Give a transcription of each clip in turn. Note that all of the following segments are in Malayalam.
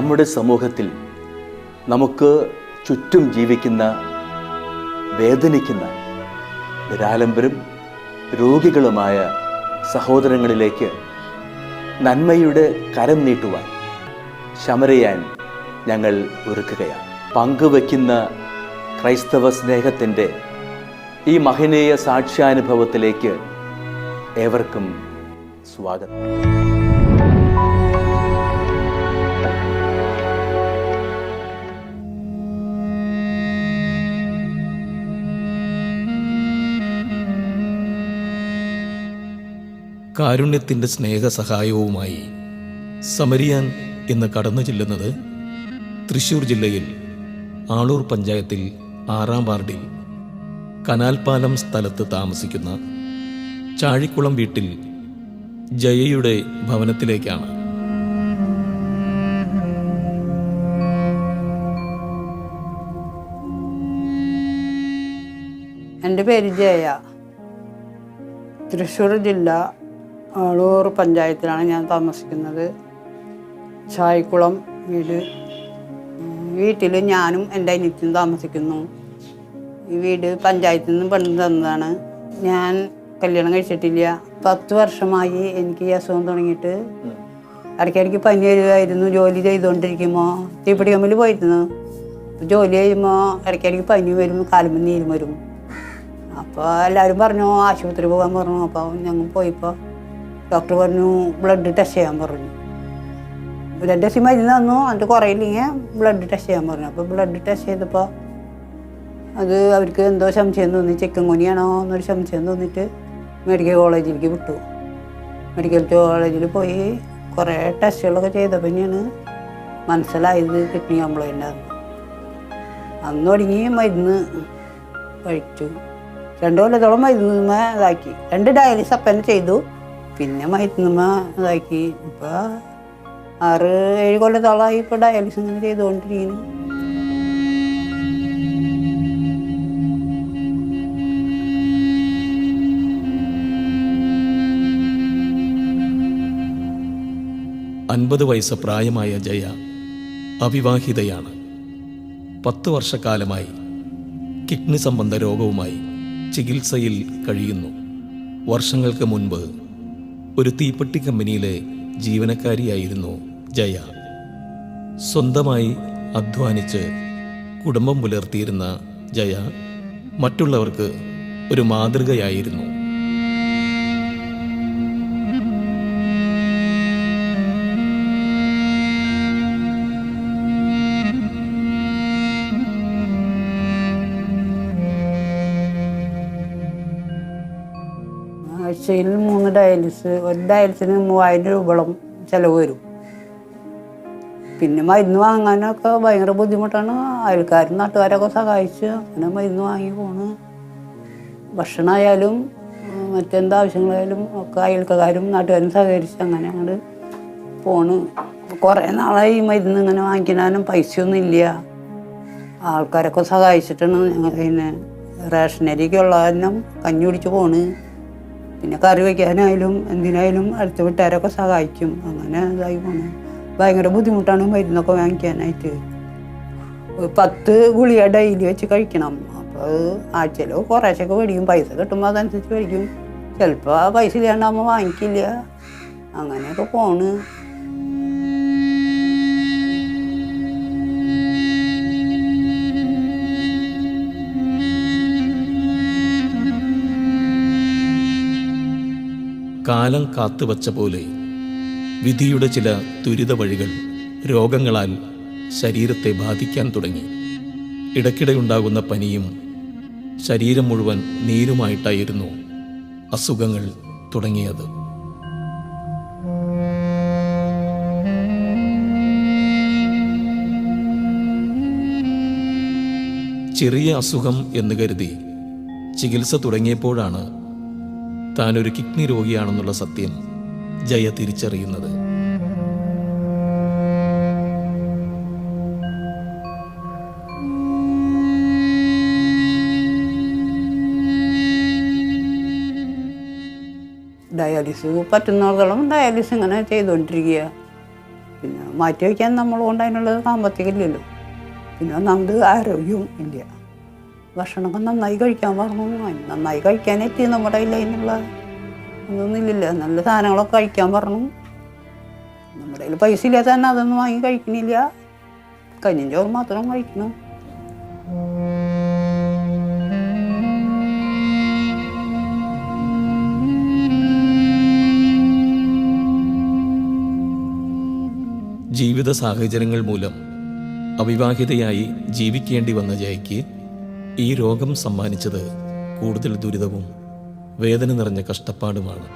നമ്മുടെ സമൂഹത്തിൽ നമുക്ക് ചുറ്റും ജീവിക്കുന്ന, വേദനിക്കുന്ന, നിരാലംബരും രോഗികളുമായ സഹോദരങ്ങളിലേക്ക് നന്മയുടെ കരം നീട്ടുവാൻ ശമരിയാൻ ഞങ്ങൾ ഒരുക്കുകയാണ്. പങ്കുവയ്ക്കുന്ന ക്രൈസ്തവ സ്നേഹത്തിൻ്റെ ഈ മഹനീയ സാക്ഷ്യാനുഭവത്തിലേക്ക് ഏവർക്കും സ്വാഗതം. കാരുണ്യത്തിൻ്റെ സ്നേഹസഹായവുമായി സമരിയാൻ എന്ന് കടന്നു ചെല്ലുന്നത് തൃശ്ശൂർ ജില്ലയിൽ ആളൂർ പഞ്ചായത്തിൽ 6-ാം വാർഡിൽ കനാൽപ്പാലം സ്ഥലത്ത് താമസിക്കുന്ന ചാഴിക്കുളം വീട്ടിൽ ജയയുടെ ഭവനത്തിലേക്കാണ്. എൻ്റെ പേര് ജയ. തൃശ്ശൂർ ജില്ല ആളൂർ പഞ്ചായത്തിലാണ് ഞാൻ താമസിക്കുന്നത്. ചാഴിക്കുളം വീട്. വീട്ടിൽ ഞാനും എൻ്റെ അനിയത്തിയും താമസിക്കുന്നു. ഈ വീട് പഞ്ചായത്തിൽ നിന്ന് പണിത് തന്നതാണ്. ഞാൻ കല്യാണം കഴിച്ചിട്ടില്ല. 10 വർഷമായി എനിക്ക് ഈ അസുഖം തുടങ്ങിയിട്ട്. ഇടയ്ക്കിടയ്ക്ക് പനി വരുമായിരുന്നു. ജോലി ചെയ്തുകൊണ്ടിരിക്കുമ്പോൾ തീപ്പിടി കമ്പിൽ പോയിരുന്നു. ജോലി ചെയ്യുമ്പോൾ ഇടയ്ക്കിടയ്ക്ക് പനി വരും, കാലുമ്പോൾ നീരും വരും. അപ്പോൾ എല്ലാവരും പറഞ്ഞു ആശുപത്രി പോകാൻ പറഞ്ഞു. അപ്പോൾ ഞങ്ങൾ പോയപ്പോൾ ഡോക്ടർ പറഞ്ഞു ബ്ലഡ് ടെസ്റ്റ് ചെയ്യാൻ പറഞ്ഞു. 2 ദിവസം മരുന്ന് തന്നു. എന്നിട്ട് കുറയില്ലെങ്കിൽ ബ്ലഡ് ടെസ്റ്റ് ചെയ്യാൻ പറഞ്ഞു. അപ്പോൾ ബ്ലഡ് ടെസ്റ്റ് ചെയ്തപ്പോൾ അത് അവർക്ക് എന്തോ സംശയം തോന്നി, ചിക്കൻ ഗുനിയാണോ എന്നൊരു സംശയം തോന്നിയിട്ട് മെഡിക്കൽ കോളേജിലേക്ക് വിട്ടു. മെഡിക്കൽ കോളേജിൽ പോയി കുറേ ടെസ്റ്റുകളൊക്കെ ചെയ്തപ്പോൾ തന്നെയാണ് മനസ്സിലായത് കിഡ്നി കംപ്ലൈൻ്റ് ആണ്. അന്ന് തുടങ്ങി മരുന്ന് കഴിച്ചു. 2 കൊല്ലത്തോളം മരുന്നുമ്മ ഇതാക്കി. 2 ഡയാലിസിസ് അപ്പം ചെയ്തു. പിന്നെ മരുന്നുമ്മ ഇതാക്കി. ഇപ്പോൾ 6-7 കൊല്ലത്തോളമായി ഇപ്പോൾ ഡയാലിസിസ് ഇങ്ങനെ ചെയ്തുകൊണ്ടിരിക്കുന്നു. അൻപത് വയസ്സ് പ്രായമായ ജയ അവിവാഹിതയാണ്. 10 വർഷക്കാലമായി കിഡ്നി സംബന്ധ രോഗവുമായി ചികിത്സയിൽ കഴിയുന്നു. വർഷങ്ങൾക്ക് മുൻപ് ഒരു തീപ്പെട്ടി കമ്പനിയിലെ ജീവനക്കാരിയായിരുന്നു ജയ. സ്വന്തമായി അധ്വാനിച്ച് കുടുംബം പുലർത്തിയിരുന്ന ജയ മറ്റുള്ളവർക്ക് ഒരു മാതൃകയായിരുന്നു. ആഴ്ചയിൽ 3 ഡയാലിസിസ്. ഒരു ഡയാലിസിന് 3000 രൂപയോളം ചിലവ് വരും. പിന്നെ മരുന്ന് വാങ്ങാനൊക്കെ ഭയങ്കര ബുദ്ധിമുട്ടാണ്. അയൽക്കാരും നാട്ടുകാരൊക്കെ സഹായിച്ച് അങ്ങനെ മരുന്ന് വാങ്ങി പോണ്. ഭക്ഷണമായാലും മറ്റെന്താവശ്യങ്ങളായാലും ഒക്കെ അയൽക്കാരും നാട്ടുകാരും സഹകരിച്ച് അങ്ങനെ അങ്ങോട്ട് പോണ്. കുറേ നാളായി മരുന്ന് ഇങ്ങനെ വാങ്ങിക്കാനും പൈസയൊന്നും ഇല്ല. ആൾക്കാരൊക്കെ സഹായിച്ചിട്ടാണ് ഞങ്ങൾ പിന്നെ റേഷനരിക്കുള്ള കാരണം കഞ്ഞി കുടിച്ച് പോണ്. പിന്നെ കറി വയ്ക്കാനായാലും എന്തിനായാലും അടുത്ത വീട്ടുകാരൊക്കെ സഹായിക്കും. അങ്ങനെ ഇതായി പോണു. ഭയങ്കര ബുദ്ധിമുട്ടാണ് മരുന്നൊക്കെ വാങ്ങിക്കാനായിട്ട്. 10 ഗുളിക ഡെയിലി വെച്ച് കഴിക്കണം. അപ്പോൾ ആഴ്ചയിൽ കുറേശ്ശൊക്കെ മേടിക്കും. പൈസ കിട്ടുമ്പോൾ അതനുസരിച്ച് മേടിക്കും. ചിലപ്പോൾ ആ പൈസ ഇല്ലാണ്ടാകുമ്പോൾ വാങ്ങിക്കില്ല. അങ്ങനെയൊക്കെ പോണ്. കാലം കാത്തുവച്ച പോലെ വിധിയുടെ ചില ദുരിത വഴികൾ രോഗങ്ങളാൽ ശരീരത്തെ ബാധിക്കാൻ തുടങ്ങി. ഇടയ്ക്കിടെയുണ്ടാകുന്ന പനിയും ശരീരം മുഴുവൻ നീരുമായിട്ടായിരുന്നു അസുഖങ്ങൾ തുടങ്ങിയത്. ചെറിയ അസുഖം എന്ന് കരുതി ചികിത്സ തുടങ്ങിയപ്പോഴാണ് താനൊരു കിഡ്നി രോഗിയാണെന്നുള്ള സത്യം ജയ തിരിച്ചറിയുന്നത്. ഡയാലിസിസ് പറ്റുന്നിടത്തോളം ഡയാലിസിസ് ഇങ്ങനെ ചെയ്തുകൊണ്ടിരിക്കുക. പിന്നെ മാറ്റി വയ്ക്കാൻ നമ്മൾ കൊണ്ട് അതിനുള്ള സാമ്പത്തികം ഇല്ലല്ലോ. പിന്നെ ഒന്നാമത് ആരോഗ്യവും ഇല്ല. ഭക്ഷണമൊക്കെ നന്നായി കഴിക്കാൻ പറഞ്ഞു. നന്നായി കഴിക്കാനെത്തി നമ്മുടെ കയ്യിൽ അതിനുള്ള അതൊന്നുമില്ല. നല്ല സാധനങ്ങളൊക്കെ കഴിക്കാൻ പറഞ്ഞു. നമ്മുടെ കയ്യിൽ പൈസ ഇല്ലാത്ത തന്നെ അതൊന്നും വാങ്ങി കഴിക്കണില്ല. കഞ്ഞിയും ചോറും മാത്രം കഴിക്കണം. ജീവിത സാഹചര്യങ്ങൾ മൂലം അവിവാഹിതയായി ജീവിക്കേണ്ടി വന്ന ജയയ്ക്ക് ഈ രോഗം സമ്മാനിച്ചത് കൂടുതൽ ദുരിതവും വേദന നിറഞ്ഞ കഷ്ടപ്പാടുമാണ്.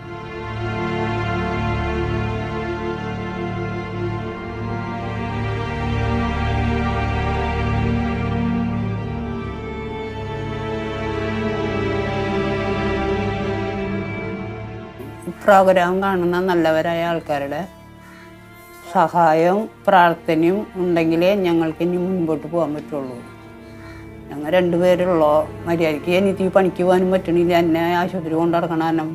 പ്രോഗ്രാം കാണുന്ന നല്ലവരായ ആൾക്കാരുടെ സഹായവും പ്രാർത്ഥനയും ഉണ്ടെങ്കിലേ ഞങ്ങൾക്ക് ഇനി മുൻപോട്ട് പോകാൻ പറ്റുള്ളൂ. ഞങ്ങൾ രണ്ടുപേരുള്ളോ മര്യാദയ്ക്ക് എനിക്ക് പണിക്ക് പോകാനും പറ്റണില്ല. എന്നെ ആശുപത്രി കൊണ്ട് നടക്കണം. കാരണം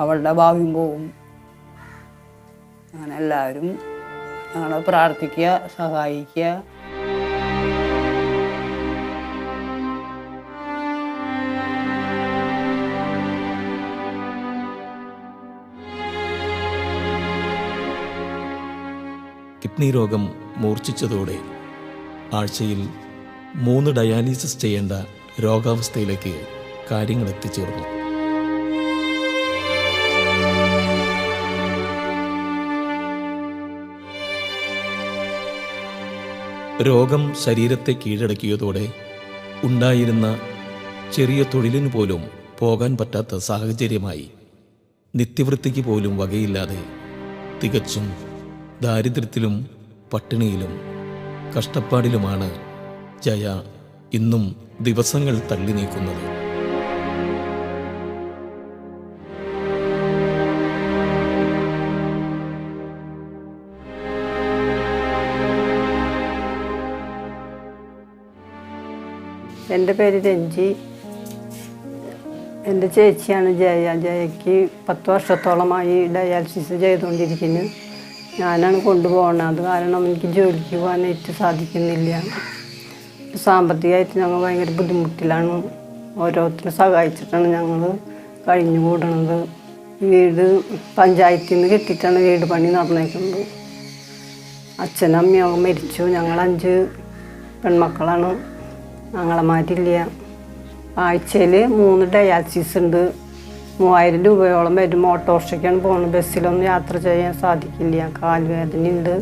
അവളുടെ ഭാവിയും പോവും. അങ്ങനെ എല്ലാവരും ഞങ്ങളെ പ്രാർത്ഥിക്കുക, സഹായിക്കുക. കിഡ്നി രോഗം മൂർച്ഛിച്ചതോടെ ആഴ്ചയിൽ 3 ഡയാലിസിസ് ചെയ്യേണ്ട രോഗാവസ്ഥയിലേക്ക് കാര്യങ്ങൾ എത്തിച്ചേർന്നു. രോഗം ശരീരത്തെ കീഴടക്കിയതോടെ ഉണ്ടായിരുന്ന ചെറിയ തൊഴിലിന് പോലും പോകാൻ പറ്റാത്ത സാഹചര്യമായി. നിത്യവൃത്തിക്ക് പോലും വകയില്ലാതെ തികച്ചും ദാരിദ്ര്യത്തിലും പട്ടിണിയിലും കഷ്ടപ്പാടിലുമാണ് ജയ ഇന്നും ദിവസങ്ങൾ തള്ളി നീക്കുന്നത്. എൻ്റെ പേര് രഞ്ജി. എൻ്റെ ചേച്ചിയാണ് ജയ. ജയയ്ക്ക് 10 വർഷത്തോളമായി ഡയാലിസിസ് ചെയ്തുകൊണ്ടിരിക്കുന്നു. ഞാനാണ് കൊണ്ടുപോകണത്. അത് കാരണം എനിക്ക് ജോലിക്ക് പോകാനായിട്ട് സാധിക്കുന്നില്ല. സാമ്പത്തികമായിട്ട് ഞങ്ങൾ ഭയങ്കര ബുദ്ധിമുട്ടിലാണ്. ഓരോരുത്തരും സഹായിച്ചിട്ടാണ് ഞങ്ങൾ കഴിഞ്ഞുകൂടുന്നത്. വീട് പഞ്ചായത്തിൽ നിന്ന് കിട്ടിയിട്ടാണ് വീട് പണി നടന്നേക്കുന്നത്. അച്ഛനും അമ്മയും മരിച്ചു. ഞങ്ങൾ 5 പെൺമക്കളാണ്. ഞങ്ങളമാരില്ല. ആഴ്ചയിൽ 3 ഡയാലിസിസ് ഉണ്ട്. 3000 രൂപയോളം വരും. ഓട്ടോറിക്ഷയ്ക്കാണ് പോകുന്നത്. ബസ്സിലൊന്നും യാത്ര ചെയ്യാൻ സാധിക്കില്ല. കാൽവേദനയുണ്ട്.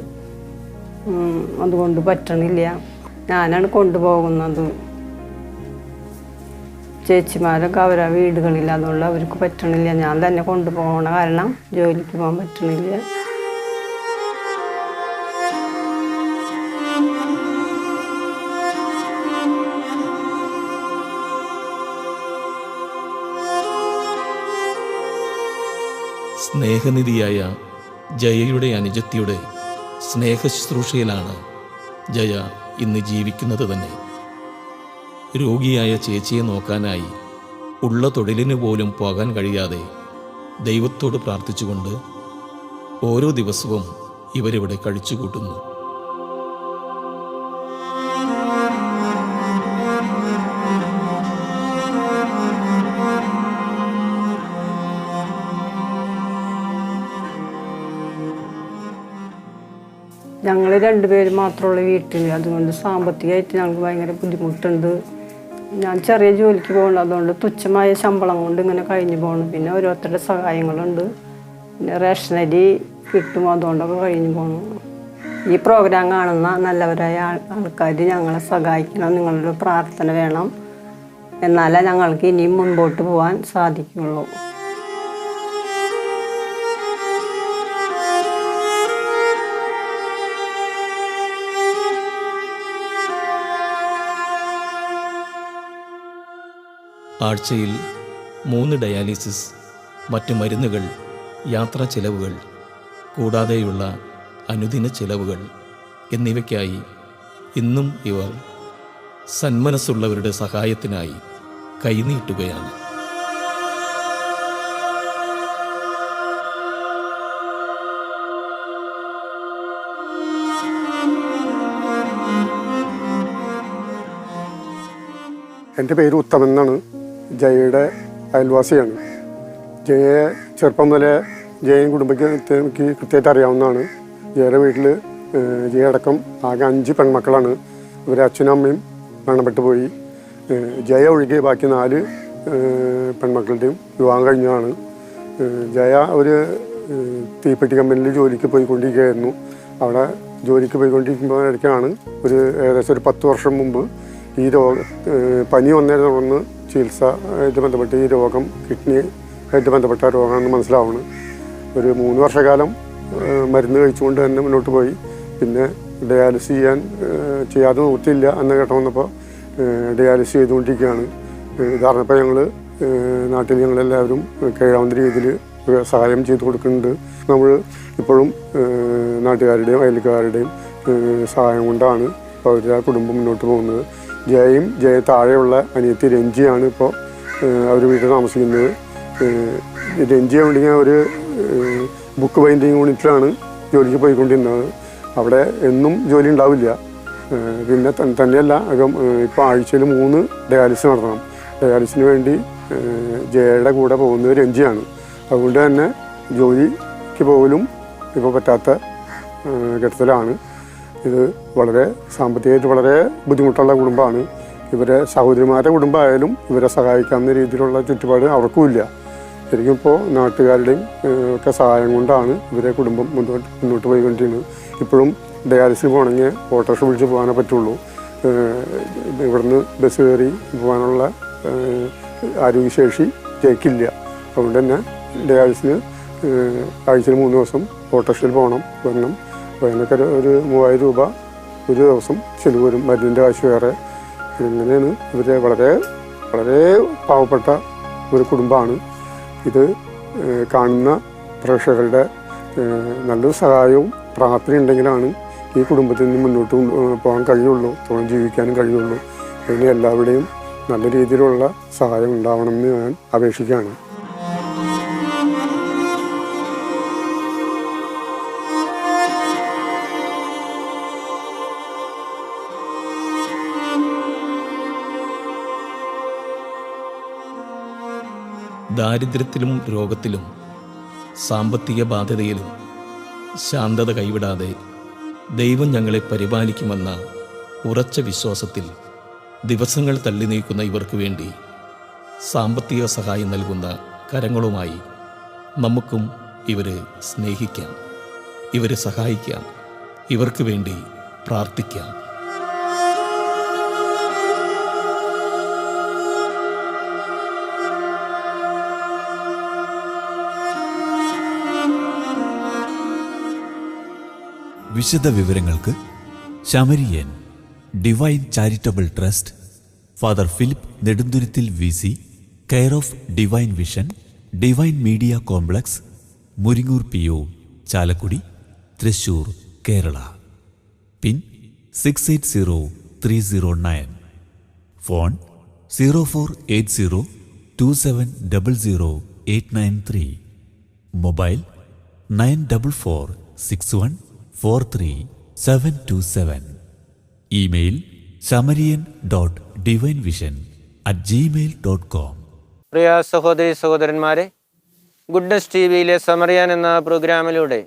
അതുകൊണ്ട് പറ്റണില്ല. ഞാനാണ് കൊണ്ടുപോകുന്നത്. ചേച്ചിമാരൊക്കെ അവരെ വീടുകളില്ല. അതുകൊണ്ട് അവർക്ക് പറ്റണില്ല. ഞാൻ തന്നെ കൊണ്ടുപോകണ കാരണം ജോലിക്ക് പോകാൻ പറ്റണില്ല. സ്നേഹനിധിയായ ജയയുടെ അനുജത്തിയുടെ സ്നേഹശുശ്രൂഷയിലാണ് ജയ ഇന്ന് ജീവിക്കുന്നത് തന്നെ. രോഗിയായ ചേച്ചിയെ നോക്കാനായി ഉള്ള തൊഴിലിന് പോലും പോകാൻ കഴിയാതെ ദൈവത്തോട് പ്രാർത്ഥിച്ചുകൊണ്ട് ഓരോ ദിവസവും ഇവരിവിടെ കഴിച്ചുകൂട്ടുന്നു. ഞങ്ങൾ 2 പേര് മാത്രമുള്ള വീട്ടിൽ. അതുകൊണ്ട് സാമ്പത്തികമായിട്ട് ഞങ്ങൾക്ക് ഭയങ്കര ബുദ്ധിമുട്ടുണ്ട്. ഞാൻ ചെറിയ ജോലിക്ക് പോകുന്നത്. അതുകൊണ്ട് തുച്ഛമായ ശമ്പളം കൊണ്ട് ഇങ്ങനെ കഴിഞ്ഞു പോകണം. പിന്നെ ഓരോരുത്തരുടെ സഹായങ്ങളുണ്ട്. പിന്നെ റേഷനരി കിട്ടും. അതുകൊണ്ടൊക്കെ കഴിഞ്ഞു പോകണം. ഈ പ്രോഗ്രാം കാണുന്ന നല്ലവരായ ആൾക്കാർ ഞങ്ങളെ സഹായിക്കണം. നിങ്ങളുടെ പ്രാർത്ഥന വേണം. എന്നാലേ ഞങ്ങൾക്ക് ഇനിയും മുൻപോട്ട് പോകാൻ സാധിക്കുള്ളൂ. ആഴ്ചയിൽ 3 ഡയാലിസിസ്, മറ്റ് മരുന്നുകൾ, യാത്രാ ചെലവുകൾ, കൂടാതെയുള്ള അനുദിന ചെലവുകൾ എന്നിവയ്ക്കായി ഇന്നും ഇവർ സന്മനസ്സുള്ളവരുടെ സഹായത്തിനായി കൈനീട്ടുകയാണ്. എൻ്റെ പേര് ഉത്തമൻ എന്നാണ്. ജയയുടെ അയൽവാസിയാണ്. ജയയെ ചെറുപ്പം മുതലേ ജയയും കുടുംബത്തിന് എനിക്ക് കൃത്യമായിട്ട് അറിയാവുന്നതാണ്. ജയയുടെ വീട്ടിൽ ജയടക്കം ആകെ 5 പെൺമക്കളാണ്. ഇവരെ അച്ഛനും അമ്മയും മരണപ്പെട്ടു പോയി. ജയ ഒഴികെ ബാക്കി 4 പെൺമക്കളുടെയും വിവാഹം കഴിഞ്ഞതാണ്. ജയ ഒരു തീപ്പെട്ടി കമ്പനിയിൽ ജോലിക്ക് പോയിക്കൊണ്ടിരിക്കുകയായിരുന്നു. അവിടെ ജോലിക്ക് പോയിക്കൊണ്ടിരിക്കുമ്പോഴേക്കാണ് ഏകദേശം ഒരു 10 വർഷം മുമ്പ് ഈ പനി വന്നതിനെ തുടർന്ന് ചികിത്സ ആയിട്ട് ബന്ധപ്പെട്ട് ഈ രോഗം കിഡ്നി ആയിട്ട് ബന്ധപ്പെട്ട രോഗമാണെന്ന് മനസ്സിലാവുന്നു. ഒരു 3 വർഷക്കാലം മരുന്ന് കഴിച്ചുകൊണ്ട് തന്നെ മുന്നോട്ട് പോയി. പിന്നെ ഡയാലിസിസ് ചെയ്യാതെ നിർത്തിയില്ല എന്ന ഘട്ടം വന്നപ്പോൾ ഡയാലിസിസ് ചെയ്തുകൊണ്ടിരിക്കുകയാണ്. ഇതറിഞ്ഞപ്പോൾ നാട്ടിൽ ഞങ്ങളെല്ലാവരും കഴിയാവുന്ന രീതിയിൽ സഹായം ചെയ്തു കൊടുക്കുന്നുണ്ട്. നമ്മൾ ഇപ്പോഴും നാട്ടുകാരുടെയും അയൽക്കാരുടെയും സഹായം കൊണ്ടാണ് ഇപ്പോൾ അവരുടെ കുടുംബം മുന്നോട്ട് പോകുന്നത്. ജയ താഴെയുള്ള അനിയത്തി രഞ്ജിയാണ് ഇപ്പോൾ അവർ വീട്ടിൽ താമസിക്കുന്നത്. രഞ്ജി ഉണ്ടെങ്കിൽ ഒരു ബുക്ക് ബൈൻഡിങ് യൂണിറ്റിലാണ് ജോലിക്ക് പോയിക്കൊണ്ടിരുന്നത്. അവിടെ എന്നും ജോലി ഉണ്ടാവില്ല. പിന്നെ തന്നെയല്ല ഇപ്പോൾ ആഴ്ചയിൽ 3 ഡയാലിസിസ് നടത്തണം. ഡയാലിസിന് വേണ്ടി ജയയുടെ കൂടെ പോകുന്നത് രഞ്ജിയാണ്. അതുകൊണ്ട് തന്നെ ജോലിക്ക് പോകലും ഇപ്പോൾ പറ്റാത്ത ഘട്ടത്തിലാണ്. ഇത് വളരെ സാമ്പത്തികമായിട്ട് വളരെ ബുദ്ധിമുട്ടുള്ള കുടുംബമാണ്. ഇവരെ സഹോദരിമാരുടെ കുടുംബമായാലും ഇവരെ സഹായിക്കാവുന്ന രീതിയിലുള്ള ചുറ്റുപാട് അവർക്കുമില്ല. ശരിക്കും ഇപ്പോൾ നാട്ടുകാരുടെയും ഒക്കെ സഹായം കൊണ്ടാണ് ഇവരെ കുടുംബം മുന്നോട്ട് പോയിക്കൊണ്ടിരുന്നത്. ഇപ്പോഴും ഡയാലിസിന് പോകണമെങ്കിൽ ഓട്ടോറിക്ഷ വിളിച്ച് പോകാനേ പറ്റുള്ളൂ. ഇവിടുന്ന് ബസ് കയറി പോകാനുള്ള ആരോഗ്യശേഷി ജയിക്കില്ല. അതുകൊണ്ട് തന്നെ ഡയാലിസിന് ആഴ്ചയിൽ 3 ദിവസം ഓട്ടോറിക്ഷയിൽ വരണം. അപ്പോൾ അതിനൊക്കെ ഒരു 3000 രൂപ ഒരു ദിവസം ചെലവ് വരും. മരുന്നിൻ്റെ കാശ് വേറെ. ഇങ്ങനെയാണ് ഇവരെ വളരെ വളരെ പാവപ്പെട്ട ഒരു കുടുംബമാണ്. ഇത് കാണുന്ന പ്രേക്ഷകരുടെ നല്ലൊരു സഹായവും പ്രാർത്ഥന ഉണ്ടെങ്കിലാണ് ഈ കുടുംബത്തിൽ നിന്ന് മുന്നോട്ട് പോകാൻ കഴിയുള്ളൂ, ജീവിക്കാനും കഴിയുള്ളൂ. അതിന് എല്ലാവരുടെയും നല്ല രീതിയിലുള്ള സഹായം ഉണ്ടാവണമെന്ന് ഞാൻ അപേക്ഷിക്കുകയാണ്. ദാരിദ്ര്യത്തിലും രോഗത്തിലും സാമ്പത്തിക ബാധ്യതയിലും ശാന്തത കൈവിടാതെ ദൈവം ഞങ്ങളെ പരിപാലിക്കുമെന്ന ഉറച്ച വിശ്വാസത്തിൽ ദിവസങ്ങൾ തള്ളി നീക്കുന്ന ഇവർക്ക് വേണ്ടി സാമ്പത്തിക സഹായം നൽകുന്ന കരങ്ങളുമായി നമുക്കും ഇവരെ സ്നേഹിക്കാം, ഇവരെ സഹായിക്കാം, ഇവർക്ക് വേണ്ടി പ്രാർത്ഥിക്കാം. വിശദ വിവരങ്ങൾക്ക് Samarian Divine Charitable Trust, Father Philip Nedunthuruthil VC, care of Divine Vision, Divine Media Complex, Muringoor PO, Chalakudy, Thrissur, Kerala. Pin 680309. Phone 048027000893. Mobile 9446143727. Email samarian.divinevision@gmail.com. പ്രിയ സഹോദരി സഹോദരന്മാരെ, ഗുഡ്നസ് TV-യിലെ സമറിയാൻ എന്ന പ്രോഗ്രാമിലൂടെ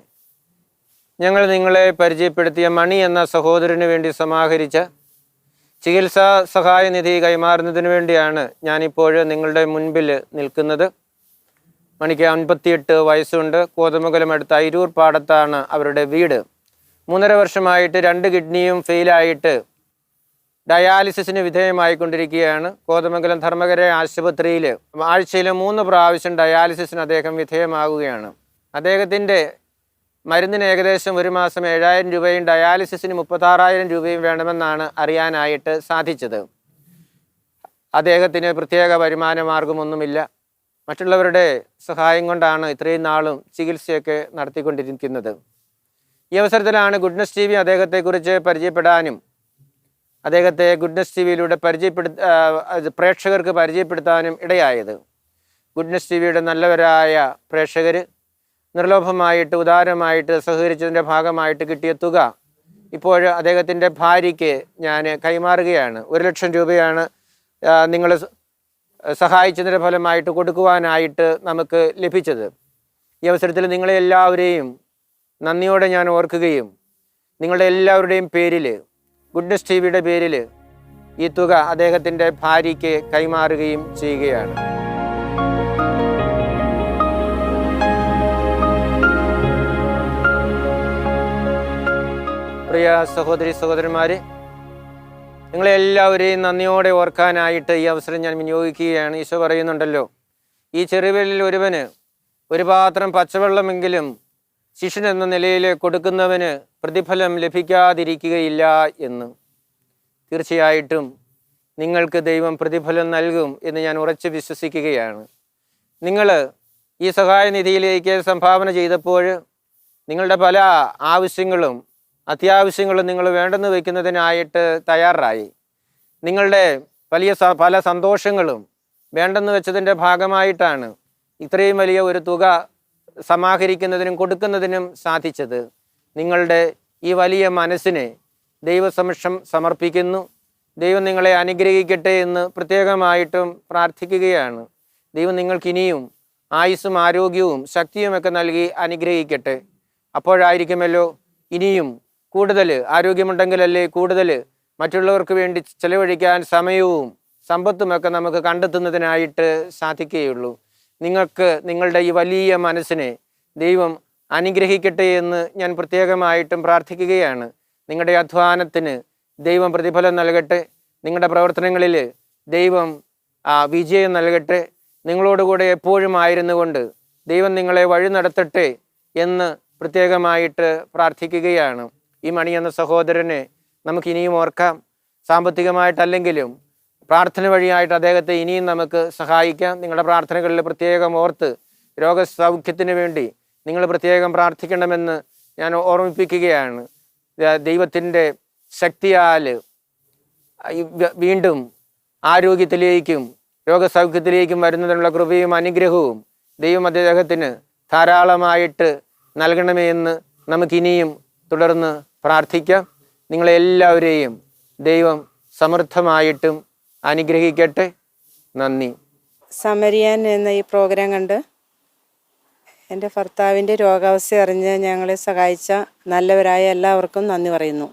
ഞങ്ങൾ നിങ്ങളെ പരിചയപ്പെടുത്തിയ മണി എന്ന സഹോദരന് വേണ്ടി സമാഹരിച്ച ചികിത്സാ സഹായ നിധി കൈമാറുന്നതിന് വേണ്ടിയാണ് ഞാനിപ്പോൾ നിങ്ങളുടെ മുൻപിൽ നിൽക്കുന്നത്. മണിക്ക് 58 വയസ്സുണ്ട്. കോതമംഗലം അടുത്ത അയിരൂർ പാടത്താണ് അവരുടെ വീട്. 3.5 വർഷമായിട്ട് 2 കിഡ്നിയും ഫെയിലായിട്ട് ഡയാലിസിസിന് വിധേയമായിക്കൊണ്ടിരിക്കുകയാണ്. കോതമംഗലം ധർമ്മകര ആശുപത്രിയിൽ ആഴ്ചയിൽ 3 പ്രാവശ്യം ഡയാലിസിസിന് അദ്ദേഹം വിധേയമാകുകയാണ്. അദ്ദേഹത്തിൻ്റെ മരുന്നിന് ഏകദേശം ഒരു മാസം 7,000 രൂപയും ഡയാലിസിസിന് 36,000 രൂപയും വേണമെന്നാണ് അറിയാനായിട്ട് സാധിച്ചത്. അദ്ദേഹത്തിന് പ്രത്യേക വരുമാന മാർഗമൊന്നുമില്ല. മറ്റുള്ളവരുടെ സഹായം കൊണ്ടാണ് ഇത്രയും നാളും ചികിത്സയൊക്കെ നടത്തിക്കൊണ്ടിരിക്കുന്നത്. ഈ അവസരത്തിലാണ് ഗുഡ്നസ് TV അദ്ദേഹത്തെക്കുറിച്ച് പരിചയപ്പെടാനും അദ്ദേഹത്തെ ഗുഡ്നസ് TV-യിലൂടെ പ്രേക്ഷകർക്ക് പരിചയപ്പെടുത്താനും ഇടയായത്. ഗുഡ്നസ് TV-യുടെ നല്ലവരായ പ്രേക്ഷകർ നിർലോഭമായിട്ട് ഉദാരമായിട്ട് സഹകരിച്ചതിൻ്റെ ഭാഗമായിട്ട് കിട്ടിയ തുക ഇപ്പോൾ അദ്ദേഹത്തിൻ്റെ ഭാര്യയ്ക്ക് ഞാൻ കൈമാറുകയാണ്. 1,00,000 രൂപയാണ് നിങ്ങൾ സഹായിച്ചതിൻ്റെ ഫലമായിട്ട് കൊടുക്കുവാനായിട്ട് നമുക്ക് ലഭിച്ചത്. ഈ അവസരത്തിൽ നിങ്ങളെ എല്ലാവരെയും നന്ദിയോടെ ഞാൻ ഓർക്കുകയും നിങ്ങളുടെ എല്ലാവരുടെയും പേരിൽ ഗുഡ്നസ് ടി വിയുടെ പേരിൽ ഈ തുക അദ്ദേഹത്തിൻ്റെ ഭാര്യയ്ക്ക് കൈമാറുകയും ചെയ്യുകയാണ്. പ്രിയ സഹോദരി സഹോദരന്മാരെ, നിങ്ങളെല്ലാവരെയും നന്ദിയോടെ ഓർക്കാനായിട്ട് ഈ അവസരം ഞാൻ വിനിയോഗിക്കുകയാണ്. ഈശോ പറയുന്നുണ്ടല്ലോ, ഈ ചെറുവിരലിൽ ഒരുവന് ഒരു പാത്രം പച്ചവെള്ളമെങ്കിലും ശിഷ്യൻ എന്ന നിലയിൽ കൊടുക്കുന്നവന് പ്രതിഫലം ലഭിക്കാതിരിക്കുകയില്ല എന്ന്. തീർച്ചയായിട്ടും നിങ്ങൾക്ക് ദൈവം പ്രതിഫലം നൽകും എന്ന് ഞാൻ ഉറച്ചു വിശ്വസിക്കുകയാണ്. നിങ്ങൾ ഈ സഹായനിധിയിലേക്ക് സംഭാവന ചെയ്തപ്പോൾ നിങ്ങളുടെ പല ആവശ്യങ്ങളും അത്യാവശ്യങ്ങളും നിങ്ങൾ വേണ്ടെന്ന് വയ്ക്കുന്നതിനായിട്ട് തയ്യാറായി. നിങ്ങളുടെ പല സന്തോഷങ്ങളും വേണ്ടെന്ന് വെച്ചതിൻ്റെ ഭാഗമായിട്ടാണ് ഇത്രയും വലിയ ഒരു തുക സമാഹരിക്കുന്നതിനും കൊടുക്കുന്നതിനും സാധിച്ചത്. നിങ്ങളുടെ ഈ വലിയ മനസ്സിനെ ദൈവസമക്ഷം സമർപ്പിക്കുന്നു. ദൈവം നിങ്ങളെ അനുഗ്രഹിക്കട്ടെ എന്ന് പ്രത്യേകമായിട്ടും പ്രാർത്ഥിക്കുകയാണ്. ദൈവം നിങ്ങൾക്കിനിയും ആയുസ്സും ആരോഗ്യവും ശക്തിയുമൊക്കെ നൽകി അനുഗ്രഹിക്കട്ടെ. അപ്പോഴായിരിക്കുമല്ലോ ഇനിയും കൂടുതൽ ആരോഗ്യമുണ്ടെങ്കിലല്ലേ കൂടുതൽ മറ്റുള്ളവർക്ക് വേണ്ടി ചെലവഴിക്കാൻ സമയവും സമ്പത്തുമൊക്കെ നമുക്ക് കണ്ടെത്തുന്നതിനായിട്ട് സാധിക്കുകയുള്ളൂ. നിങ്ങൾക്ക് നിങ്ങളുടെ ഈ വലിയ മനസ്സിനെ ദൈവം അനുഗ്രഹിക്കട്ടെ എന്ന് ഞാൻ പ്രത്യേകമായിട്ടും പ്രാർത്ഥിക്കുകയാണ്. നിങ്ങളുടെ അധ്വാനത്തിന് ദൈവം പ്രതിഫലം നൽകട്ടെ. നിങ്ങളുടെ പ്രവർത്തനങ്ങളിൽ ദൈവം വിജയം നൽകട്ടെ. നിങ്ങളോടുകൂടെ എപ്പോഴും ആയിരുന്നു കൊണ്ട് ദൈവം നിങ്ങളെ വഴി നടത്തട്ടെ എന്ന് പ്രത്യേകമായിട്ട് പ്രാർത്ഥിക്കുകയാണ്. ഈ മണി എന്ന സഹോദരനെ നമുക്ക് ഇനിയും ഓർക്കാം. സാമ്പത്തികമായിട്ടല്ലെങ്കിലും പ്രാർത്ഥന വഴിയായിട്ട് അദ്ദേഹത്തെ ഇനിയും നമുക്ക് സഹായിക്കാം. നിങ്ങളുടെ പ്രാർത്ഥനകളിൽ പ്രത്യേകം ഓർത്ത് രോഗസൗഖ്യത്തിന് വേണ്ടി നിങ്ങൾ പ്രത്യേകം പ്രാർത്ഥിക്കണമെന്ന് ഞാൻ ഓർമ്മിപ്പിക്കുകയാണ്. ദൈവത്തിൻ്റെ ശക്തിയാൽ വീണ്ടും ആരോഗ്യത്തിലേക്കും രോഗസൗഖ്യത്തിലേക്കും വരുന്നതിനുള്ള കൃപയും അനുഗ്രഹവും ദൈവം അദ്ദേഹത്തിന് ധാരാളമായിട്ട് നൽകണമേ എന്ന് നമുക്കിനിയും തുടർന്ന് പ്രാർത്ഥിക്കാം. നിങ്ങളെല്ലാവരെയും ദൈവം സമൃദ്ധമായിട്ടും അനുഗ്രഹിക്കട്ടെ. നന്ദി. സമരിയാൻ എന്ന ഈ പ്രോഗ്രാം കണ്ട് എൻ്റെ ഭർത്താവിൻ്റെ രോഗാവസ്ഥ അറിഞ്ഞ് ഞങ്ങളെ സഹായിച്ച നല്ലവരായ എല്ലാവർക്കും നന്ദി പറയുന്നു.